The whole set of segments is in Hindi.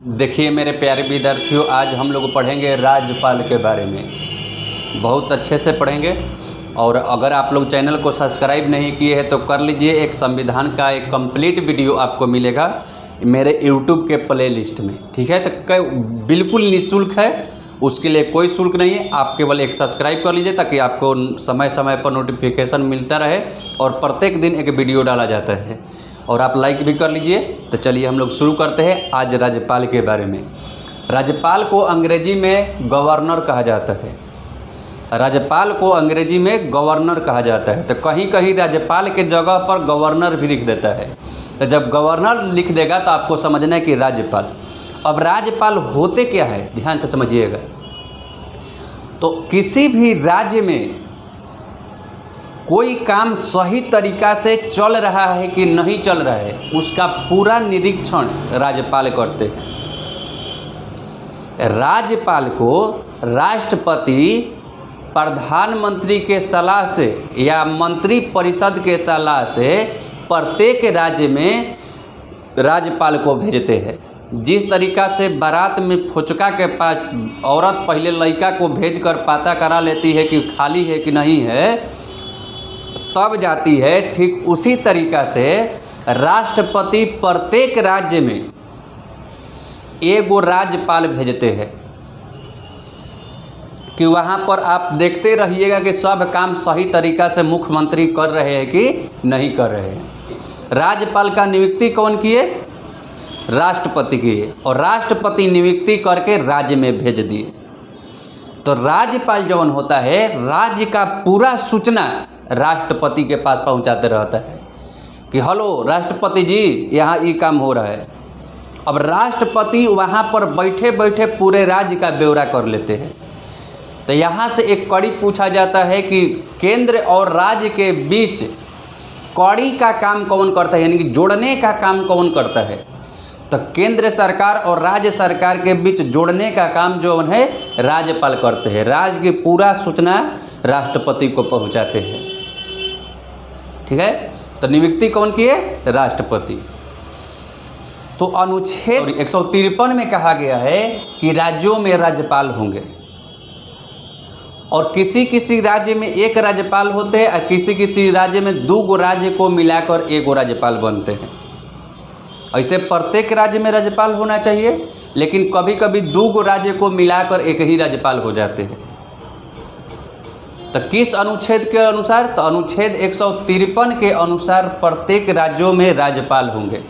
देखिए मेरे प्यारे विद्यार्थियों, आज हम लोग पढ़ेंगे राज्यपाल के बारे में। बहुत अच्छे से पढ़ेंगे। और अगर आप लोग चैनल को सब्सक्राइब नहीं किए हैं तो कर लीजिए। एक संविधान का एक कंप्लीट वीडियो आपको मिलेगा मेरे यूट्यूब के प्ले लिस्ट में, ठीक है। तो बिल्कुल निःशुल्क है, उसके लिए कोई शुल्क नहीं है। आप केवल एक सब्सक्राइब कर लीजिए ताकि आपको समय समय पर नोटिफिकेशन मिलता रहे और प्रत्येक दिन एक वीडियो डाला जाता है। और आप लाइक भी कर लीजिए। तो चलिए हम लोग शुरू करते हैं आज राज्यपाल के बारे में। राज्यपाल को अंग्रेजी में गवर्नर कहा जाता है। राज्यपाल को अंग्रेजी में गवर्नर कहा जाता है। तो कहीं कहीं राज्यपाल के जगह पर गवर्नर भी लिख देता है। तो जब गवर्नर लिख देगा तो आपको समझना है कि राज्यपाल। अब राज्यपाल होते क्या है, ध्यान से समझिएगा। तो किसी भी राज्य में कोई काम सही तरीका से चल रहा है कि नहीं चल रहा है, उसका पूरा निरीक्षण राज्यपाल करते हैं। राज्यपाल को राष्ट्रपति प्रधानमंत्री के सलाह से या मंत्री परिषद के सलाह से प्रत्येक राज्य में राज्यपाल को भेजते हैं। जिस तरीका से बारात में फुचका के पास औरत पहले लड़का को भेजकर पता करा लेती है कि खाली है कि नहीं है, तब जाती है, ठीक उसी तरीका से राष्ट्रपति प्रत्येक राज्य में एगो राज्यपाल भेजते हैं कि वहाँ पर आप देखते रहिएगा कि सब काम सही तरीका से मुख्यमंत्री कर रहे हैं कि नहीं कर रहे हैं। राज्यपाल का नियुक्ति कौन किए? राष्ट्रपति किए, और राष्ट्रपति नियुक्ति करके राज्य में भेज दिए। तो राज्यपाल जौन होता है, राज्य का पूरा सूचना राष्ट्रपति के पास पहुंचाते रहता है कि हेलो राष्ट्रपति जी, यहाँ ये काम हो रहा है। अब राष्ट्रपति वहाँ पर बैठे बैठे पूरे राज्य का ब्यौरा कर लेते हैं। तो यहाँ से एक कड़ी पूछा जाता है कि केंद्र और राज्य के बीच कड़ी का काम कौन करता है, यानी कि जोड़ने का काम कौन करता है। तो केंद्र सरकार और राज्य सरकार के बीच जोड़ने का काम जो है राज्यपाल करते हैं। राज्य की पूरा सूचना राष्ट्रपति को पहुंचाते हैं, ठीक है। तो नियुक्ति कौन किए? राष्ट्रपति। तो अनुच्छेद 153 में कहा गया है कि राज्यों में राज्यपाल होंगे, और किसी किसी राज्य में एक राज्यपाल होते हैं और किसी किसी राज्य में दो गो राज्य को मिलाकर एक गो राज्यपाल बनते हैं। ऐसे प्रत्येक राज्य में राज्यपाल होना चाहिए, लेकिन कभी कभी दो गो राज्य को मिलाकर एक ही राज्यपाल हो जाते हैं। तो किस अनुच्छेद के अनुसार? तो अनुच्छेद 153 के अनुसार प्रत्येक राज्यों में राज्यपाल होंगे,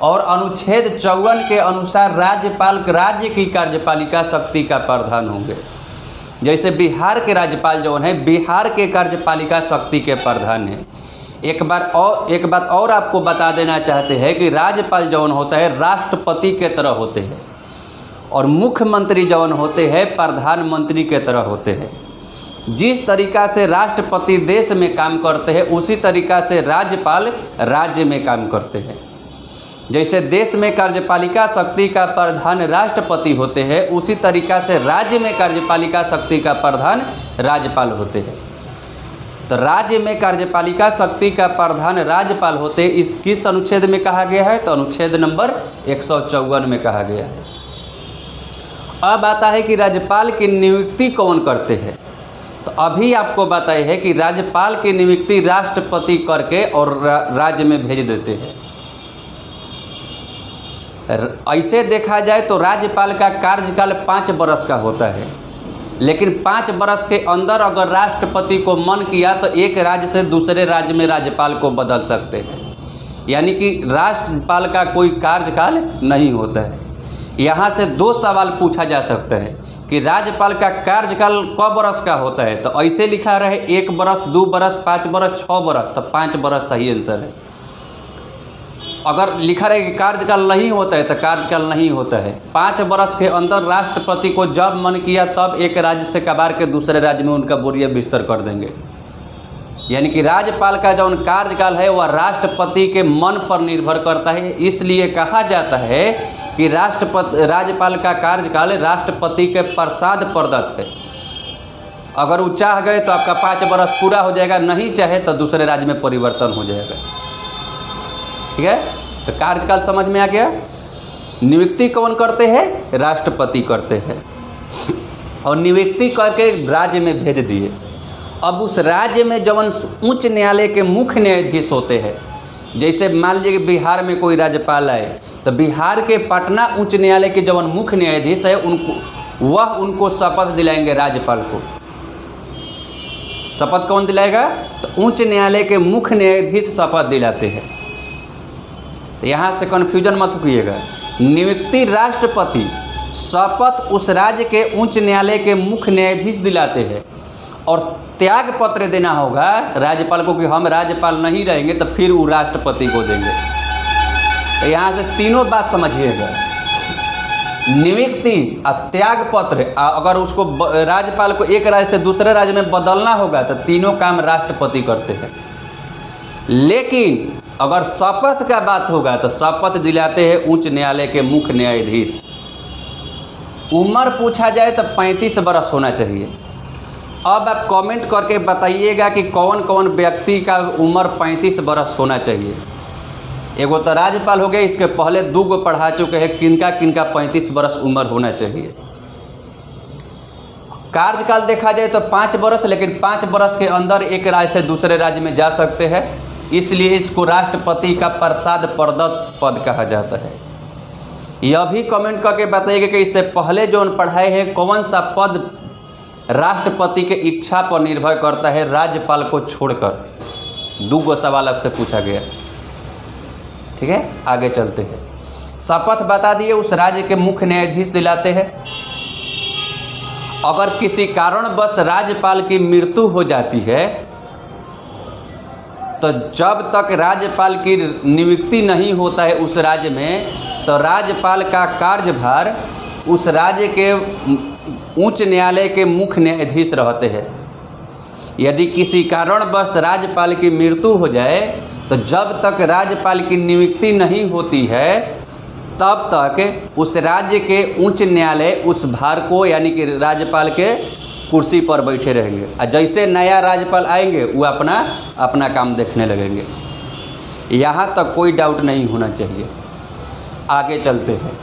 और अनुच्छेद 54 के अनुसार राज्यपाल राज्य की कार्यपालिका शक्ति का प्रधान होंगे। जैसे बिहार के राज्यपाल जो हैं, बिहार के कार्यपालिका शक्ति के प्रधान हैं। एक बात और आपको बता देना चाहते हैं कि राज्यपाल जौन होता है राष्ट्रपति के तरह होते हैं, और मुख्यमंत्री जौन होते हैं प्रधानमंत्री के तरह होते हैं। जिस तरीका से राष्ट्रपति देश में काम करते हैं, उसी तरीका से राज्यपाल राज्य में काम करते हैं। जैसे देश में कार्यपालिका शक्ति का प्रधान राष्ट्रपति होते हैं, उसी तरीका से राज्य में कार्यपालिका शक्ति का प्रधान राज्यपाल होते हैं। तो राज्य में कार्यपालिका शक्ति का प्रधान राज्यपाल होते हैं। इस किस अनुच्छेद में कहा गया है? तो अनुच्छेद नंबर 154 में कहा गया है। अब आता है कि राज्यपाल की नियुक्ति कौन करते हैं। तो अभी आपको बताया है कि राज्यपाल की नियुक्ति राष्ट्रपति करके और राज्य में भेज देते हैं। ऐसे देखा जाए तो राज्यपाल का कार्यकाल 5 वर्ष का होता है, लेकिन 5 वर्ष के अंदर अगर राष्ट्रपति को मन किया तो एक राज्य से दूसरे राज्य में राज्यपाल को बदल सकते हैं। यानी कि राज्यपाल का कोई कार्यकाल नहीं होता है। यहाँ से 2 सवाल पूछा जा सकता है कि राज्यपाल का कार्यकाल कब वर्ष का होता है। तो ऐसे लिखा रहे 1 वर्ष, 2 वर्ष, 5 वर्ष, 6 वर्ष, तो 5 वर्ष सही आंसर है। अगर लिखा रहे कि कार्यकाल नहीं होता है तो कार्यकाल नहीं होता है। 5 वर्ष के अंदर राष्ट्रपति को जब मन किया तब एक राज्य से कबार के दूसरे राज्य में उनका बोरिया बिस्तर कर देंगे। यानी कि राज्यपाल का जो कार्यकाल है वह राष्ट्रपति के मन पर निर्भर करता है। इसलिए कहा जाता है कि राज्यपाल का कार्यकाल राष्ट्रपति के प्रसाद प्रदत्त है। अगर वो चाह गए तो आपका 5 वर्ष पूरा हो जाएगा, नहीं चाहे तो दूसरे राज्य में परिवर्तन हो जाएगा, ठीक है। तो कार्यकाल समझ में आ गया। नियुक्ति कौन करते हैं? राष्ट्रपति करते हैं। और नियुक्ति करके राज्य में भेज दिए। अब उस राज्य में जवन उच्च न्यायालय के मुख्य न्यायाधीश होते हैं, जैसे मान लीजिए कि बिहार में कोई राज्यपाल आए तो बिहार के पटना उच्च न्यायालय के जवन मुख्य न्यायाधीश है उनको शपथ दिलाएंगे। राज्यपाल को शपथ कौन दिलाएगा? तो उच्च न्यायालय के मुख्य न्यायाधीश शपथ दिलाते हैं। तो यहाँ से कन्फ्यूजन मत कीजिएगा। नियुक्ति राष्ट्रपति, शपथ उस राज्य के उच्च न्यायालय के मुख्य न्यायाधीश दिलाते हैं। और त्याग पत्र देना होगा राज्यपाल को कि हम राज्यपाल नहीं रहेंगे, तो फिर वो राष्ट्रपति को देंगे। तो यहाँ से तीनों बात समझिएगा। नियुक्ति और त्याग पत्र, अगर उसको राज्यपाल को एक राज्य से दूसरे राज्य में बदलना होगा तो तीनों काम राष्ट्रपति करते हैं। लेकिन अगर शपथ का बात होगा तो शपथ दिलाते हैं उच्च न्यायालय के मुख्य न्यायाधीश। उम्र पूछा जाए तो 35 वर्ष होना चाहिए। अब आप कमेंट करके बताइएगा कि कौन कौन व्यक्ति का उम्र 35 वर्ष होना चाहिए। एगो तो राज्यपाल हो गए, इसके पहले 2 गो पढ़ा चुके हैं, किनका किनका 35 वर्ष उम्र होना चाहिए। कार्यकाल देखा जाए तो 5 वर्ष, लेकिन 5 वर्ष के अंदर एक राज्य से दूसरे राज्य में जा सकते हैं, इसलिए इसको राष्ट्रपति का प्रसाद प्रदत्त पद कहा जाता है। यह भी कमेंट करके बताइएगा कि इससे पहले जो पढ़ाए हैं कौन सा पद राष्ट्रपति के इच्छा पर निर्भर करता है राज्यपाल को छोड़कर। 2 गो सवाल आपसे पूछा गया। ठीक है, आगे चलते हैं। शपथ बता दिए उस राज्य के मुख्य न्यायाधीश दिलाते हैं। अगर किसी कारणवश राज्यपाल की मृत्यु हो जाती है तो जब तक राज्यपाल की नियुक्ति नहीं होता है उस राज्य में, तो राज्यपाल का कार्यभार उस राज्य के उच्च न्यायालय के मुख्य न्यायाधीश रहते हैं। यदि किसी कारणवश राज्यपाल की मृत्यु हो जाए तो जब तक राज्यपाल की नियुक्ति नहीं होती है तब तक उस राज्य के उच्च न्यायालय उस भार को, यानी कि राज्यपाल के कुर्सी पर बैठे रहेंगे। और जैसे नया राज्यपाल आएंगे वो अपना काम देखने लगेंगे। यहाँ तक कोई डाउट नहीं होना चाहिए। आगे चलते हैं।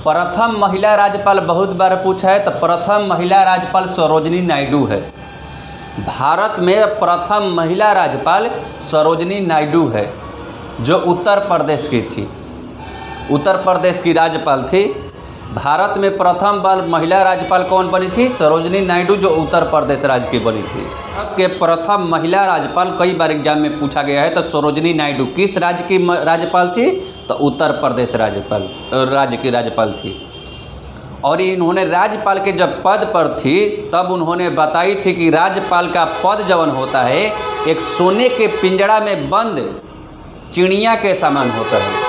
प्रथम महिला राज्यपाल बहुत बार पूछा है, तो प्रथम महिला राज्यपाल सरोजिनी नायडू है। भारत में प्रथम महिला राज्यपाल सरोजिनी नायडू है, जो उत्तर प्रदेश की थी। उत्तर प्रदेश की राज्यपाल थी। भारत में प्रथम बार महिला राज्यपाल कौन बनी थी? सरोजिनी नायडू, जो उत्तर प्रदेश राज्य की बनी थी। भारत के प्रथम महिला राज्यपाल कई बार एग्जाम में पूछा गया है। तो सरोजिनी नायडू किस राज्य की राज्यपाल थी? तो उत्तर प्रदेश राज्य की राज्यपाल थी। और इन्होंने राज्यपाल के जब पद पर थी तब उन्होंने बताई थी कि राज्यपाल का पद जवन होता है एक सोने के पिंजड़ा में बंद चिड़िया के समान होता है।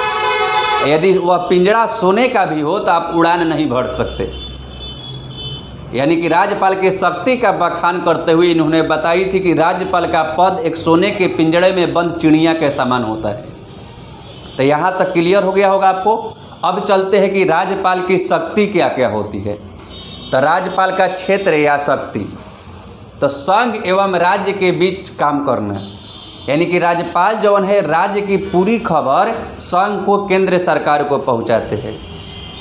यदि वह पिंजड़ा सोने का भी हो तो आप उड़ान नहीं भर सकते। यानी कि राज्यपाल की शक्ति का बखान करते हुए इन्होंने बताई थी कि राज्यपाल का पद एक सोने के पिंजड़े में बंद चिड़िया के समान होता है। तो यहाँ तक क्लियर हो गया होगा आपको। अब चलते हैं कि राज्यपाल की शक्ति क्या क्या होती है। तो राज्यपाल का क्षेत्र या शक्ति, तो संघ एवं राज्य के बीच काम करना, यानी कि राज्यपाल जौन है राज्य की पूरी खबर संघ को, केंद्र सरकार को पहुंचाते हैं।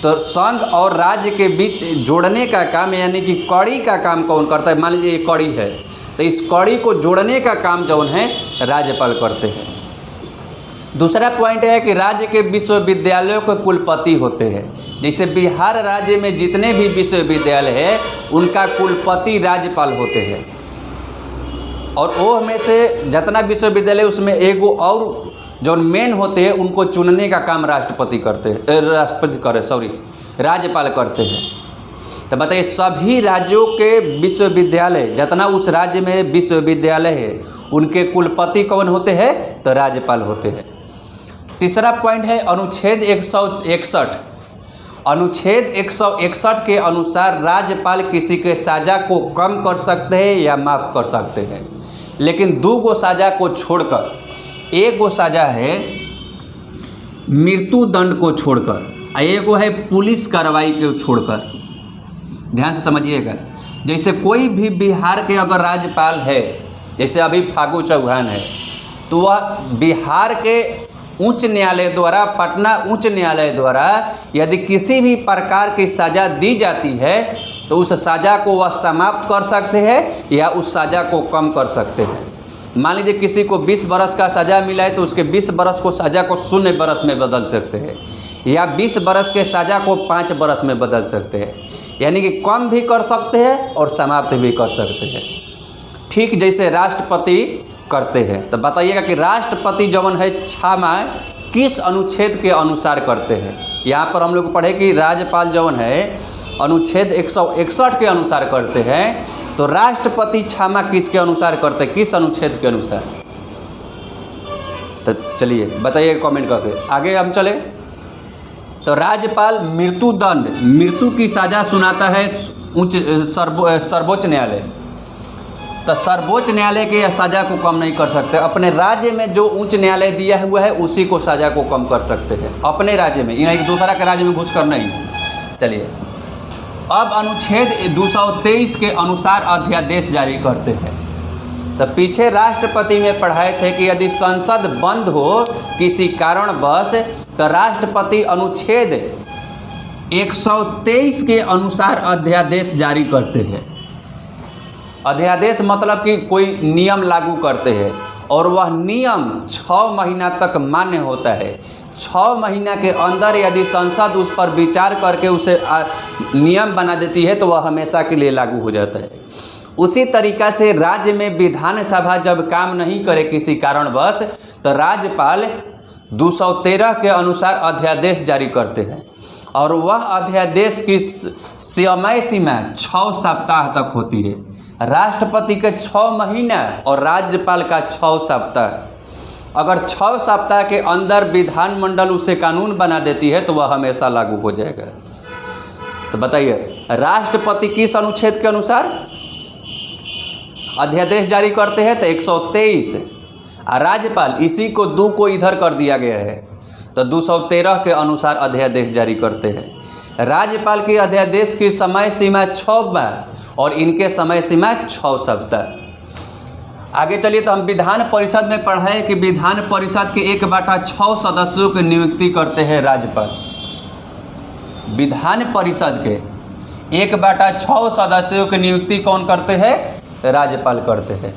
तो संघ और राज्य के बीच जोड़ने का काम, यानी कि कड़ी का काम कौन करता है? मान लीजिए ये कड़ी है तो इस कड़ी को जोड़ने का काम जौन है राज्यपाल करते हैं। दूसरा पॉइंट है कि राज्य के विश्वविद्यालयों के कुलपति होते हैं। जैसे बिहार राज्य में जितने भी विश्वविद्यालय हैं उनका कुलपति राज्यपाल होते हैं। और वो में से जितना विश्वविद्यालय उसमें एगो और जो मेन होते हैं उनको चुनने का काम राज्यपाल करते हैं। तो बताइए सभी राज्यों के विश्वविद्यालय, जितना उस राज्य में विश्वविद्यालय है उनके कुलपति कौन होते हैं? तो राज्यपाल होते हैं। तीसरा पॉइंट है अनुच्छेद 161। अनुच्छेद 161 के अनुसार राज्यपाल किसी के सजा को कम कर सकते हैं या माफ़ कर सकते हैं, लेकिन 2 गो सजा को छोड़कर। एक गो सजा है मृत्यु दंड को छोड़कर, एक है पुलिस कार्रवाई को छोड़कर। ध्यान से समझिएगा। जैसे कोई भी बिहार के अगर राज्यपाल है, जैसे अभी फागू चौहान है, तो वह बिहार के उच्च न्यायालय द्वारा, पटना उच्च न्यायालय द्वारा यदि किसी भी प्रकार की सज़ा दी जाती है तो उस सज़ा को वह समाप्त कर सकते हैं या उस सज़ा को कम कर सकते हैं। मान लीजिए किसी को 20 बरस का सज़ा मिला है तो उसके 20 बरस को सज़ा को 0 बरस में बदल सकते हैं, या 20 बरस के सज़ा को 5 बरस में बदल सकते हैं। यानी कि कम भी कर सकते हैं और समाप्त भी कर सकते हैं, ठीक जैसे राष्ट्रपति करते हैं। तो बताइएगा कि राष्ट्रपति जवन है क्षमा किस अनुच्छेद के अनुसार करते हैं। यहाँ पर हम लोग पढ़े कि राज्यपाल जवन है अनुच्छेद 161 के अनुसार करते हैं, तो राष्ट्रपति क्षमा किसके अनुसार करते हैं, किस अनुच्छेद के अनुसार? तो चलिए बताइए कमेंट करके। आगे हम चले तो राज्यपाल मृत्युदंड, मृत्यु की सज़ा सुनाता है सर्वोच्च न्यायालय। तो सर्वोच्च न्यायालय के सज़ा को कम नहीं कर सकते, अपने राज्य में जो उच्च न्यायालय दिया हुआ है उसी को सज़ा को कम कर सकते हैं अपने राज्य में, एक दूसरा के राज्य में घुस कर नहीं। चलिए अब अनुच्छेद 223 के अनुसार अध्यादेश जारी करते हैं। तो पीछे राष्ट्रपति में पढ़ाए थे कि यदि संसद बंद हो किसी कारणवश तो राष्ट्रपति अनुच्छेद 123 के अनुसार अध्यादेश जारी करते हैं। अध्यादेश मतलब कि कोई नियम लागू करते हैं और वह नियम 6 महीना तक मान्य होता है। 6 महीना के अंदर यदि संसद उस पर विचार करके उसे नियम बना देती है तो वह हमेशा के लिए लागू हो जाता है। उसी तरीक़ा से राज्य में विधानसभा जब काम नहीं करे किसी कारणवश तो राज्यपाल 213 के अनुसार अध्यादेश जारी करते हैं और वह अध्यादेश की समय सीमा 6 सप्ताह तक होती है। राष्ट्रपति के 6 महीना और राज्यपाल का 6 सप्ताह। अगर 6 सप्ताह के अंदर विधानमंडल उसे कानून बना देती है तो वह हमेशा लागू हो जाएगा। तो बताइए राष्ट्रपति किस अनुच्छेद के अनुसार अध्यादेश जारी करते हैं? तो 123। और राज्यपाल इसी को 2 को इधर कर दिया गया है तो 213 के अनुसार अध्यादेश जारी करते हैं। राज्यपाल की अध्यादेश की समय सीमा 6 माह और इनके समय सीमा 6 सप्ताह। आगे चलिए तो हम विधान परिषद में पढ़ाए कि विधान परिषद के 1/6 सदस्यों की नियुक्ति करते हैं राज्यपाल। विधान परिषद के 1/6 सदस्यों की नियुक्ति कौन करते हैं? राज्यपाल करते हैं।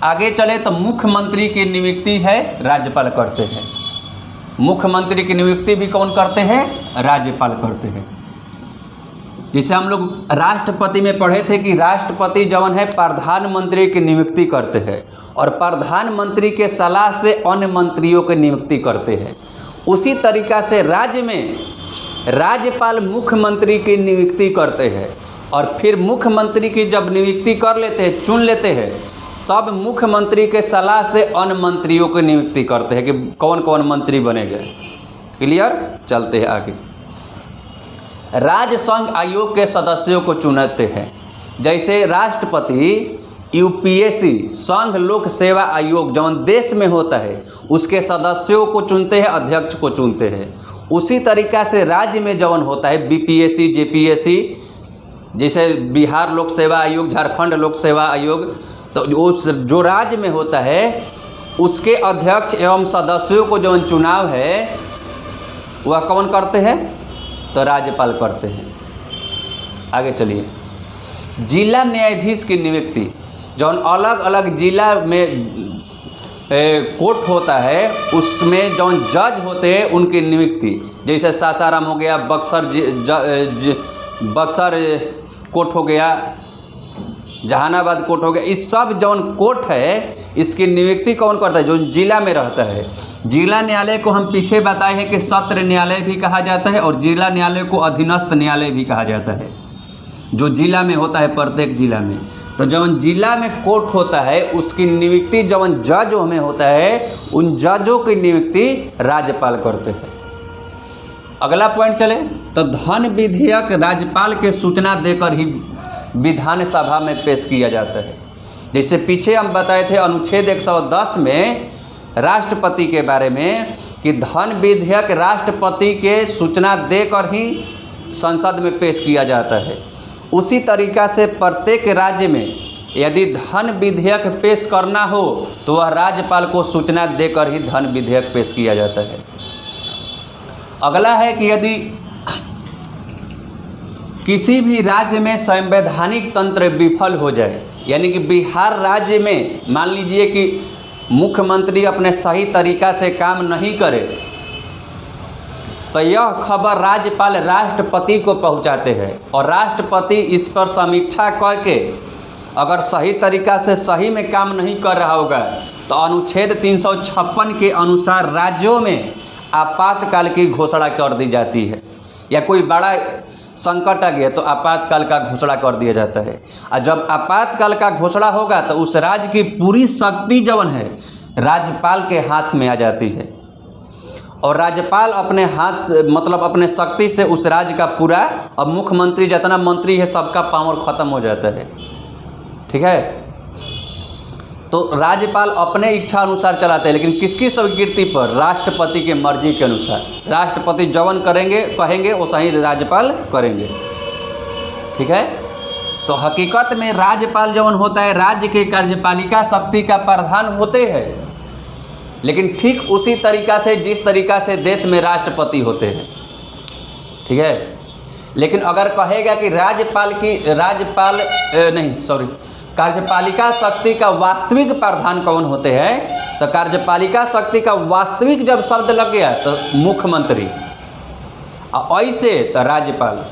आगे चले तो मुख्यमंत्री की नियुक्ति है राज्यपाल करते हैं। मुख्यमंत्री की नियुक्ति भी कौन करते हैं? राज्यपाल करते हैं। जिसे हम लोग राष्ट्रपति में पढ़े थे कि राष्ट्रपति जवन है प्रधानमंत्री की नियुक्ति करते हैं और प्रधानमंत्री के सलाह से अन्य मंत्रियों की नियुक्ति करते हैं। उसी तरीक़ा से राज्य में राज्यपाल मुख्यमंत्री की नियुक्ति करते हैं और फिर मुख्यमंत्री की जब नियुक्ति कर लेते हैं, चुन लेते हैं, तब मुख्यमंत्री के सलाह से अन्य मंत्रियों की नियुक्ति करते हैं कि कौन कौन मंत्री बनेंगे। क्लियर? चलते हैं आगे। राज्य संघ आयोग के सदस्यों को चुनते हैं। जैसे राष्ट्रपति यूपीएससी संघ लोक सेवा आयोग जौन देश में होता है उसके सदस्यों को चुनते हैं, अध्यक्ष को चुनते हैं। उसी तरीक़ा से राज्य में जौन होता है बीपीएससी, जेपीएससी, जैसे बिहार लोक सेवा आयोग, झारखंड लोक सेवा आयोग, तो उस जो राज्य में होता है उसके अध्यक्ष एवं सदस्यों को जो चुनाव है वह कौन करते हैं? तो राज्यपाल करते हैं। आगे चलिए जिला न्यायाधीश की नियुक्ति, जौन अलग अलग जिला में कोर्ट होता है उसमें जौन जज होते हैं उनकी नियुक्ति, जैसे सासाराम हो गया, बक्सर कोर्ट हो गया, जहानाबाद कोर्ट हो गया, इस सब जौन कोर्ट है इसकी नियुक्ति कौन करता है? जो जिला में रहता है। जिला न्यायालय को हम पीछे बताए हैं कि सत्र न्यायालय भी कहा जाता है और जिला न्यायालय को अधीनस्थ न्यायालय भी कहा जाता है, जो जिला में होता है प्रत्येक जिला में। तो जौन जिला में कोर्ट होता है उसकी नियुक्ति जौन जजों में होता है उन जजों की नियुक्ति राज्यपाल करते हैं। अगला पॉइंट चले तो धन विधेयक राज्यपाल के सूचना देकर ही विधानसभा में पेश किया जाता है। जैसे पीछे हम बताए थे अनुच्छेद 110 में राष्ट्रपति के बारे में कि धन विधेयक राष्ट्रपति के सूचना देकर ही संसद में पेश किया जाता है। उसी तरीक़ा से प्रत्येक राज्य में यदि धन विधेयक पेश करना हो तो वह राज्यपाल को सूचना देकर ही धन विधेयक पेश किया जाता है। अगला है कि यदि किसी भी राज्य में संवैधानिक तंत्र विफल हो जाए, यानी कि बिहार राज्य में मान लीजिए कि मुख्यमंत्री अपने सही तरीका से काम नहीं करे, तो यह खबर राज्यपाल राष्ट्रपति को पहुंचाते हैं और राष्ट्रपति इस पर समीक्षा करके अगर सही तरीका से सही में काम नहीं कर रहा होगा तो अनुच्छेद 356 के अनुसार राज्यों में आपातकाल की घोषणा कर दी जाती है, या कोई बड़ा संकट आ गया तो आपातकाल का घोषणा कर दिया जाता है। और जब आपातकाल का घोषणा होगा तो उस राज्य की पूरी शक्ति जवन है राज्यपाल के हाथ में आ जाती है और राज्यपाल अपने हाथ से मतलब अपने शक्ति से उस राज्य का पूरा, अब मुख्यमंत्री जितना मंत्री है सबका पावर खत्म हो जाता है। ठीक है, तो राज्यपाल अपने इच्छा अनुसार चलाते हैं, लेकिन किसकी स्वीकृति पर? राष्ट्रपति के मर्जी के अनुसार। राष्ट्रपति जवन कहेंगे वो सही राज्यपाल करेंगे। ठीक है, तो हकीकत में राज्यपाल जवन होता है राज्य के कार्यपालिका शक्ति का प्रधान होते हैं, लेकिन ठीक उसी तरीका से जिस तरीका से देश में राष्ट्रपति होते हैं। ठीक है, लेकिन अगर कहेगा कि कार्यपालिका शक्ति का वास्तविक प्रधान कौन होते हैं, तो कार्यपालिका शक्ति का वास्तविक जब शब्द लग गया तो मुख्यमंत्री, ऐसे तो राज्यपाल।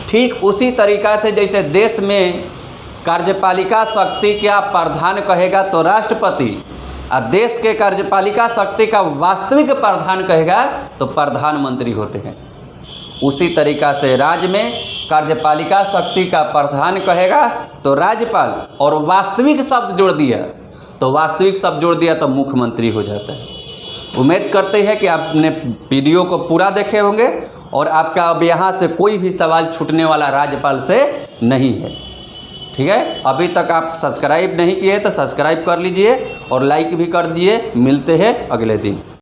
ठीक उसी तरीका से जैसे देश में कार्यपालिका शक्ति का प्रधान कहेगा तो राष्ट्रपति, और देश के कार्यपालिका शक्ति का वास्तविक प्रधान कहेगा तो प्रधानमंत्री होते हैं। उसी तरीका से राज्य में कार्यपालिका शक्ति का प्रधान कहेगा तो राज्यपाल, और वास्तविक शब्द जोड़ दिया तो मुख्यमंत्री हो जाता है। उम्मीद करते हैं कि आपने वीडियो को पूरा देखे होंगे और आपका अब यहाँ से कोई भी सवाल छूटने वाला राज्यपाल से नहीं है। ठीक है, अभी तक आप सब्सक्राइब नहीं किए तो सब्सक्राइब कर लीजिए और लाइक भी कर दिए। मिलते हैं अगले दिन।